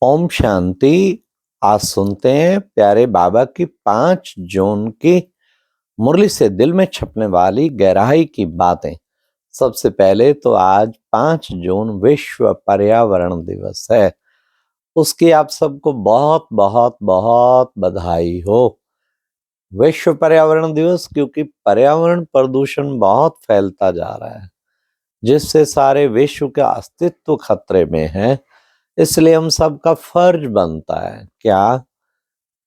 ओम शांति। आज सुनते हैं प्यारे बाबा की 5 जून की मुरली से दिल में छपने वाली गहराई की बातें। सबसे पहले तो आज 5 जून विश्व पर्यावरण दिवस है। उसकी आप सबको बहुत बहुत बहुत बधाई हो। विश्व पर्यावरण दिवस क्योंकि पर्यावरण प्रदूषण बहुत फैलता जा रहा है, जिससे सारे विश्व का अस्तित्व खतरे में है। इसलिए हम सबका फर्ज बनता है क्या,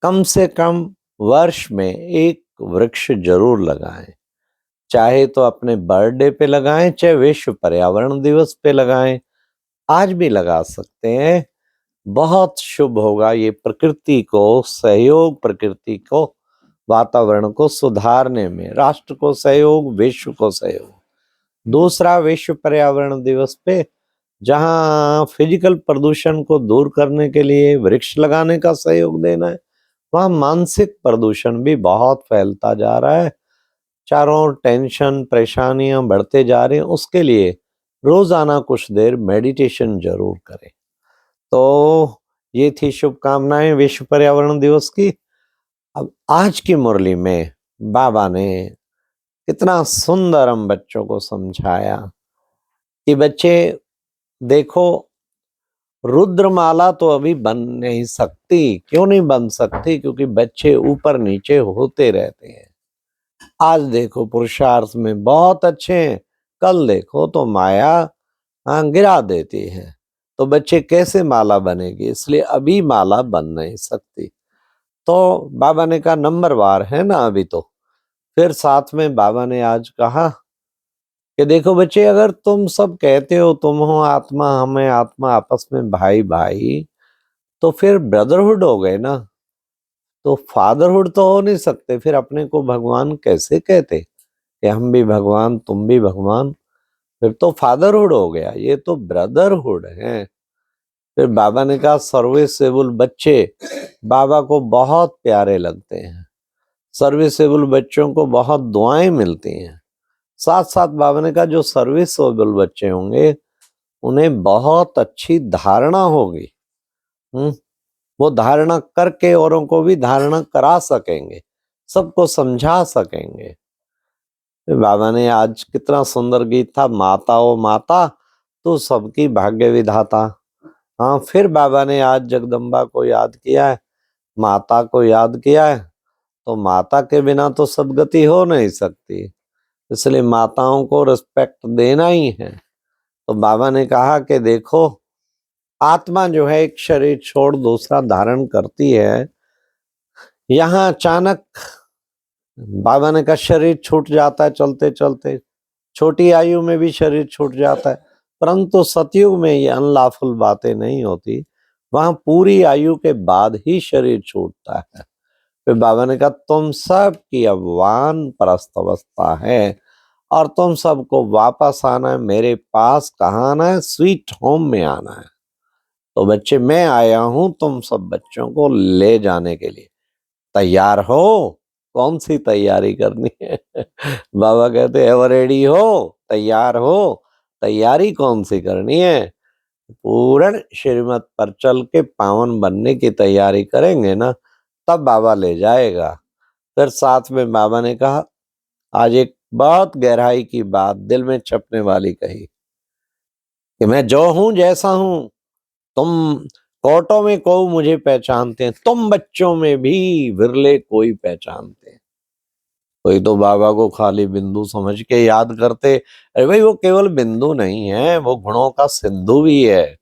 कम से कम वर्ष में एक वृक्ष जरूर लगाएं। चाहे तो अपने बर्थडे पे लगाएं, चाहे विश्व पर्यावरण दिवस पे लगाएं। आज भी लगा सकते हैं। बहुत शुभ होगा ये प्रकृति को सहयोग, प्रकृति को, वातावरण को सुधारने में राष्ट्र को सहयोग, विश्व को सहयोग। दूसरा, विश्व पर्यावरण दिवस पे जहां फिजिकल प्रदूषण को दूर करने के लिए वृक्ष लगाने का सहयोग देना है, वहां मानसिक प्रदूषण भी बहुत फैलता जा रहा है। चारों ओर टेंशन, परेशानियां बढ़ते जा रही हैं। उसके लिए रोजाना कुछ देर मेडिटेशन जरूर करें। तो ये थी शुभकामनाएं विश्व पर्यावरण दिवस की। अब आज की मुरली में बाबा ने कितना सुंदर हम बच्चों को समझाया कि बच्चे देखो, रुद्रमाला तो अभी बन नहीं सकती। क्यों नहीं बन सकती? क्योंकि बच्चे ऊपर नीचे होते रहते हैं। आज देखो पुरुषार्थ में बहुत अच्छे हैं, कल देखो तो माया गिरा देती है। तो बच्चे कैसे माला बनेगी? इसलिए अभी माला बन नहीं सकती। तो बाबा ने कहा नंबर वार है ना अभी तो। फिर साथ में बाबा ने आज कहा कि देखो बच्चे, अगर तुम सब कहते हो तुम हो आत्मा, हमें आत्मा, आपस में भाई भाई, तो फिर ब्रदरहुड हो गए ना। तो फादरहुड तो हो नहीं सकते। फिर अपने को भगवान कैसे कहते कि हम भी भगवान तुम भी भगवान? फिर तो फादरहुड हो गया, ये तो ब्रदरहुड है। फिर बाबा ने कहा सर्विसेबल बच्चे बाबा को बहुत प्यारे लगते हैं। सर्विसेबल बच्चों को बहुत दुआएं मिलती हैं। साथ साथ बाबा ने कहा जो सर्विसेबल बच्चे होंगे उन्हें बहुत अच्छी धारणा होगी। वो धारणा करके औरों को भी धारणा करा सकेंगे, सबको समझा सकेंगे। बाबा ने आज कितना सुंदर गीत था, माता ओ माता तू सबकी भाग्य विधाता। हाँ, फिर बाबा ने आज जगदम्बा को याद किया है, माता को याद किया है। तो माता के बिना तो सदगति हो नहीं सकती, इसलिए माताओं को रिस्पेक्ट देना ही है। तो बाबा ने कहा कि देखो, आत्मा जो है एक शरीर छोड़ दूसरा धारण करती है। यहाँ अचानक बाबा ने कहा शरीर छूट जाता है चलते चलते, छोटी आयु में भी शरीर छूट जाता है। परंतु सतयुग में ये अनलॉफुल बातें नहीं होती, वहां पूरी आयु के बाद ही शरीर छूटता है। फिर बाबा ने कहा तुम सब की अब वानप्रस्थ अवस्था है और तुम सबको वापस आना है मेरे पास। कहाँ आना है? स्वीट होम में आना है। तो बच्चे, मैं आया हूं तुम सब बच्चों को ले जाने के लिए। तैयार हो? कौन सी तैयारी करनी है? बाबा कहते एवर रेडी हो? तैयार हो? तैयारी कौन सी करनी है? पूर्ण श्रीमत पर चल के पावन बनने की तैयारी करेंगे ना, तब बाबा ले जाएगा। फिर साथ में बाबा ने कहा आज एक बहुत गहराई की बात दिल में छपने वाली कही कि मैं जो हूं जैसा हूं, तुम कोटों में को मुझे पहचानते हैं, तुम बच्चों में भी विरले कोई पहचानते हैं। कोई तो बाबा को खाली बिंदु समझ के याद करते। अरे भाई, वो केवल बिंदु नहीं है, वो गुणों का सिंधु भी है।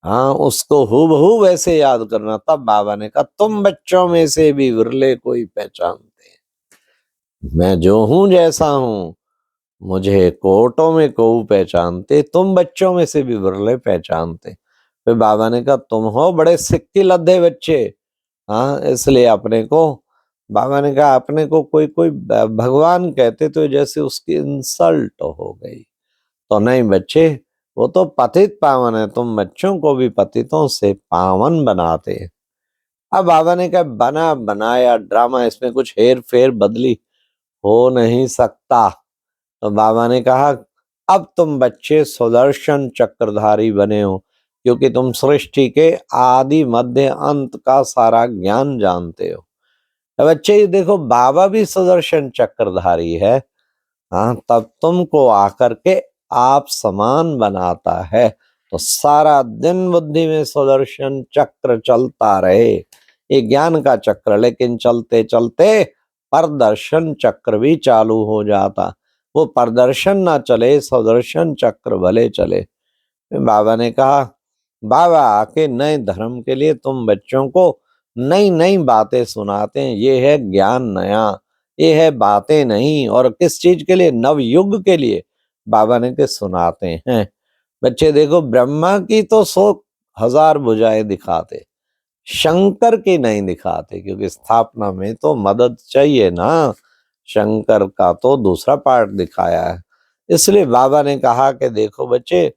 हाँ, उसको हूबहू वैसे याद करना। तब बाबा ने कहा तुम बच्चों में से भी विरले कोई पहचानते हैं। मैं जो हूं जैसा हूं, मुझे कोटों में को पहचानते, तुम बच्चों में से भी विरले पहचानते। फिर बाबा ने कहा तुम हो बड़े सिक्की लद्दे बच्चे। हाँ, इसलिए अपने को, बाबा ने कहा अपने को कोई कोई भगवान कहते तो जैसे उसकी इंसल्ट हो गई। तो नहीं बच्चे, वो तो पतित पावन है, तुम बच्चों को भी पतितों से पावन बनाते हैं। अब बाबा ने कहा बना बनाया ड्रामा, इसमें कुछ हेर फेर बदली हो नहीं सकता। तो बाबा ने कहा अब तुम बच्चे सुदर्शन चक्रधारी बने हो, क्योंकि तुम सृष्टि के आदि मध्य अंत का सारा ज्ञान जानते हो। अब बच्चे ये देखो, बाबा भी सुदर्शन चक्रधारी है। हाँ, तब तुमको आकर के आप समान बनाता है। तो सारा दिन बुद्धि में सुदर्शन चक्र चलता रहे, ये ज्ञान का चक्र, लेकिन चलते चलते परदर्शन चक्र भी चालू हो जाता। वो परदर्शन ना चले, सुदर्शन चक्र भले चले। बाबा ने कहा, बाबा आके नए धर्म के लिए तुम बच्चों को नई नई बातें सुनाते हैं। ये है ज्ञान नया, ये है बातें नहीं। और किस चीज के लिए? नवयुग के लिए बाबा ने के सुनाते हैं। बच्चे देखो, ब्रह्मा की तो 100,000 भुजाएं दिखाते, शंकर की नहीं दिखाते, क्योंकि स्थापना में तो मदद चाहिए ना। शंकर का तो दूसरा पार्ट दिखाया है। इसलिए बाबा ने कहा कि देखो बच्चे,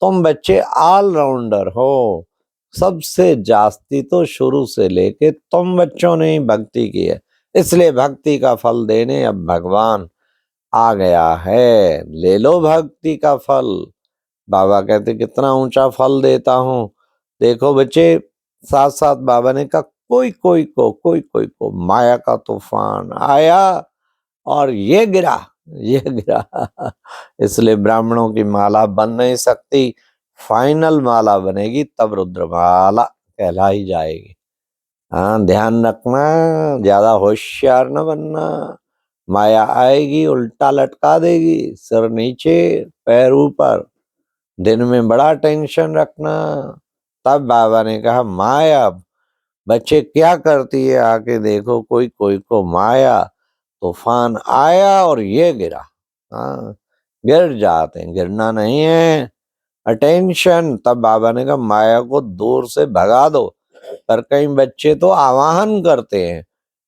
तुम बच्चे ऑलराउंडर हो। सबसे जास्ती तो शुरू से लेके तुम बच्चों ने ही भक्ति की है, इसलिए भक्ति का फल देने अब भगवान आ गया है। ले लो भक्ति का फल। बाबा कहते कितना ऊंचा फल देता हूं। देखो बच्चे, साथ साथ बाबा ने कहा, कोई कोई को माया का तूफान आया और ये गिरा, ये गिरा। इसलिए ब्राह्मणों की माला बन नहीं सकती। फाइनल माला बनेगी तब रुद्रमाला कहलाई जाएगी। हाँ, ध्यान रखना, ज्यादा होशियार न बनना। माया आएगी, उल्टा लटका देगी, सिर नीचे पैर ऊपर। दिन में बड़ा टेंशन रखना। तब बाबा ने कहा, माया बच्चे क्या करती है, आके देखो, कोई को माया तूफान आया और ये गिरा। हाँ, गिर जाते हैं, गिरना नहीं है। अटेंशन। तब बाबा ने कहा, माया को दूर से भगा दो। पर कई बच्चे तो आवाहन करते हैं,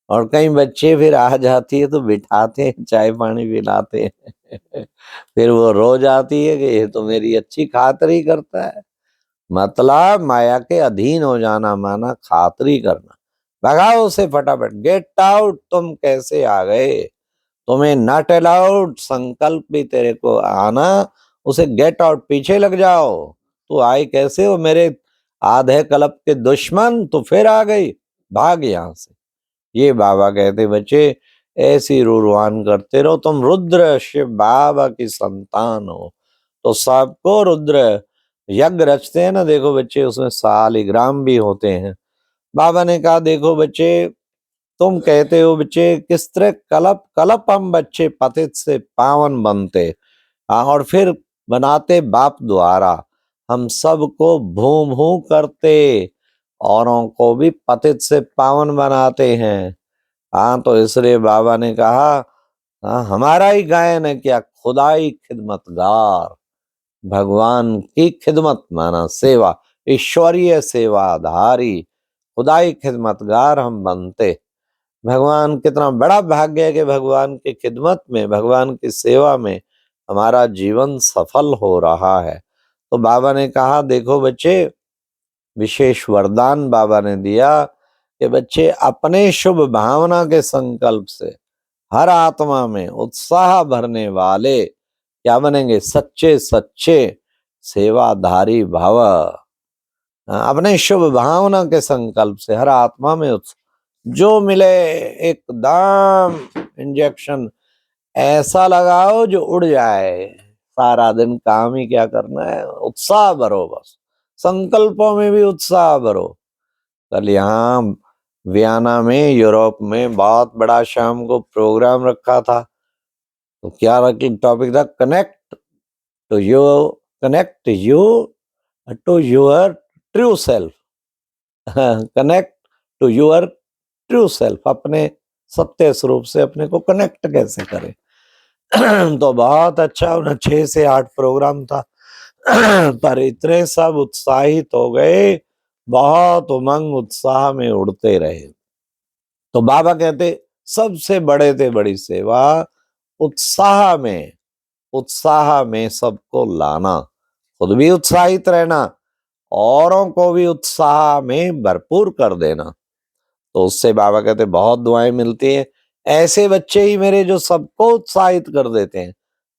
और कई बच्चे फिर आ जाती है तो बिठाते हैं, चाय पानी पिलाते हैं। फिर वो रो जाती है कि ये तो मेरी अच्छी खातिरी करता है। मतलब माया के अधीन हो जाना माना खातिरी करना। भगाओ उसे फटाफट, गेट आउट। तुम कैसे आ गए? तुम्हें नॉट अलाउड, संकल्प भी तेरे को आना, उसे गेट आउट, पीछे लग जाओ। तू आई कैसे हो मेरे आधे कल्प के दुश्मन, तू फिर आ गई, भाग यहां से। ये बाबा कहते, बच्चे ऐसी रूरवान करते रहो। तुम रुद्र शिव बाबा की संतान हो, तो सबको रुद्र यज्ञ रचते हैं ना। देखो बच्चे, उसमें सालिग्राम भी होते हैं। बाबा ने कहा, देखो बच्चे, तुम कहते हो बच्चे किस तरह कलप कलप हम बच्चे पतित से पावन बनते, और फिर बनाते बाप द्वारा। हम सबको भू भू करते, औरों को भी पतित से पावन बनाते हैं। हाँ, तो इसलिए बाबा ने कहा, हाँ, हमारा ही गायन है क्या, खुदाई खिदमतगार। भगवान की खिदमत माना सेवा, ईश्वरीय सेवाधारी, खुदाई खिदमतगार हम बनते। भगवान, कितना बड़ा भाग्य है कि भगवान की खिदमत में, भगवान की सेवा में हमारा जीवन सफल हो रहा है। तो बाबा ने कहा, देखो बच्चे, विशेष वरदान बाबा ने दिया कि बच्चे अपने शुभ भावना के संकल्प से हर आत्मा में उत्साह भरने वाले क्या बनेंगे? सच्चे सच्चे सेवाधारी भव। अपने शुभ भावना के संकल्प से हर आत्मा में जो मिले एकदम इंजेक्शन ऐसा लगाओ जो उड़ जाए। सारा दिन काम ही क्या करना है, उत्साह भरो, बस संकल्पों में भी उत्साह भरो। कल यहाँ वियना में, यूरोप में बहुत बड़ा शाम को प्रोग्राम रखा था। तो क्या टॉपिक था? Connect you to your true self. Connect to your true self, अपने सत्य स्वरूप से अपने को कनेक्ट कैसे करें। तो बहुत अच्छा 6 से 8 प्रोग्राम था। पर इतने सब उत्साहित हो गए, बहुत उमंग उत्साह में उड़ते रहे। तो बाबा कहते, सबसे बड़े से बड़ी सेवा उत्साह में सबको लाना, खुद भी उत्साहित रहना, औरों को भी उत्साह में भरपूर कर देना। तो उससे बाबा कहते बहुत दुआएं मिलती हैं। ऐसे बच्चे ही मेरे जो सबको उत्साहित कर देते हैं,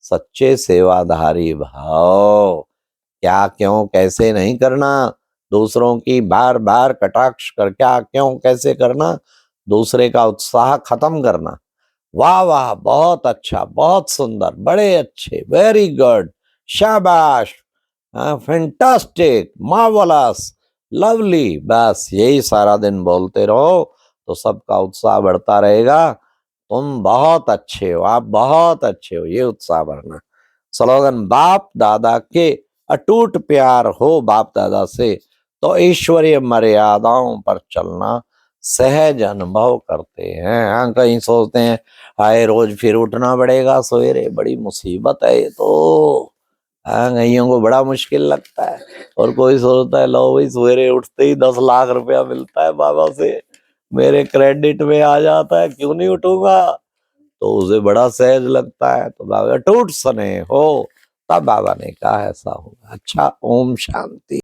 सच्चे सेवाधारी भाव। क्या क्यों कैसे नहीं करना, दूसरों की बार बार कटाक्ष कर क्या क्यों कैसे करना, दूसरे का उत्साह खत्म करना। वाह वाह, बहुत अच्छा, बहुत सुंदर, बड़े अच्छे, वेरी गुड, शाबाश, फैंटास्टिक, मार्वलस, लवली। बस यही सारा दिन बोलते रहो तो सबका उत्साह बढ़ता रहेगा। तुम बहुत अच्छे हो, आप बहुत अच्छे हो, ये उत्साह बढ़ना। स्लोगन, बाप दादा के अटूट प्यार हो बाप दादा से तो ईश्वरीय मर्यादाओं पर चलना सहज अनुभव करते हैं। हाँ, कहीं सोचते हैं आए रोज फिर उठना पड़ेगा सवेरे, बड़ी मुसीबत है ये तो। हाँ, कईयों को बड़ा मुश्किल लगता है। और कोई सोचता है लो भाई सवेरे उठते ही 10 लाख रुपया मिलता है बाबा से, मेरे क्रेडिट में आ जाता है, क्यों नहीं उठूंगा। तो उसे बड़ा सहज लगता है। तो बाबा टूट स्नेह हो, तब बाबा ने कहा ऐसा होगा। अच्छा, ओम शांति।